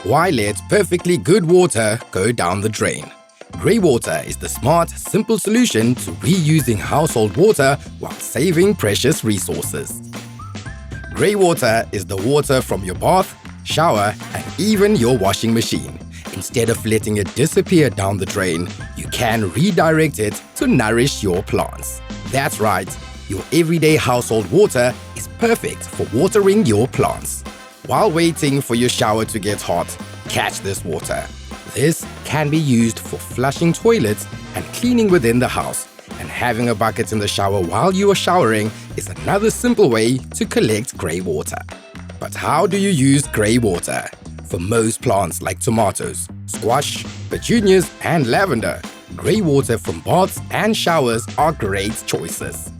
Why let perfectly good water go down the drain? Grey water is the smart, simple solution to reusing household water while saving precious resources. Grey water is the water from your bath, shower, and even your washing machine. Instead of letting it disappear down the drain, you can redirect it to nourish your plants. That's right, your everyday household water is perfect for watering your plants. While waiting for your shower to get hot, catch this water. This can be used for flushing toilets and cleaning within the house, and having a bucket in the shower while you are showering is another simple way to collect grey water. But how do you use grey water? For most plants like tomatoes, squash, petunias, and lavender, grey water from baths and showers are great choices.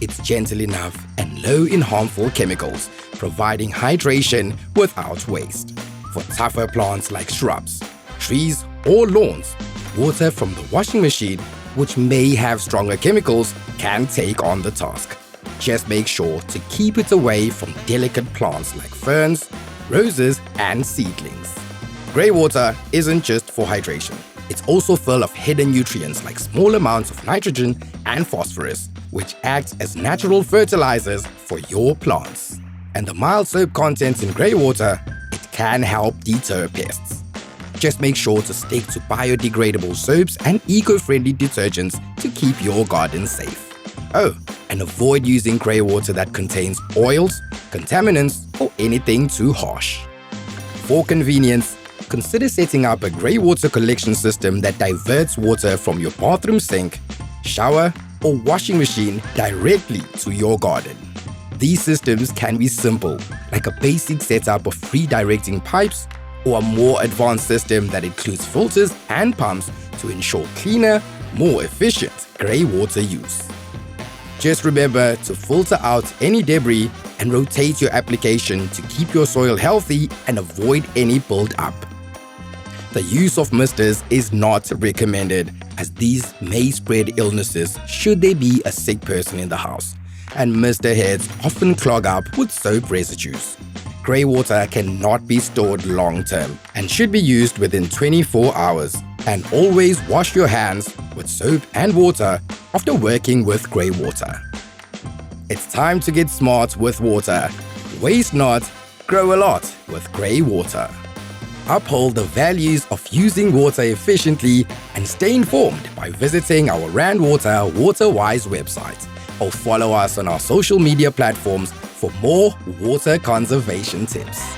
It's gentle enough and low in harmful chemicals, providing hydration without waste. For tougher plants like shrubs, trees, or lawns, water from the washing machine, which may have stronger chemicals, can take on the task. Just make sure to keep it away from delicate plants like ferns, roses, and seedlings. Grey water isn't just for hydration. It's also full of hidden nutrients like small amounts of nitrogen and phosphorus, which act as natural fertilizers for your plants. And the mild soap content in grey water, it can help deter pests. Just make sure to stick to biodegradable soaps and eco-friendly detergents to keep your garden safe. Oh, and avoid using grey water that contains oils, contaminants, or anything too harsh. For convenience, consider setting up a grey water collection system that diverts water from your bathroom sink, shower, or washing machine directly to your garden. These systems can be simple, like a basic setup of redirecting pipes, or a more advanced system that includes filters and pumps to ensure cleaner, more efficient grey water use. Just remember to filter out any debris and rotate your application to keep your soil healthy and avoid any build-up. The use of misters is not recommended, as these may spread illnesses should there be a sick person in the house, and mister heads often clog up with soap residues. Grey water cannot be stored long-term and should be used within 24 hours. And always wash your hands with soap and water after working with grey water. It's time to get smart with water. Waste not, grow a lot with grey water. Uphold the values of using water efficiently and stay informed by visiting our Rand Water WaterWise website, or follow us on our social media platforms for more water conservation tips.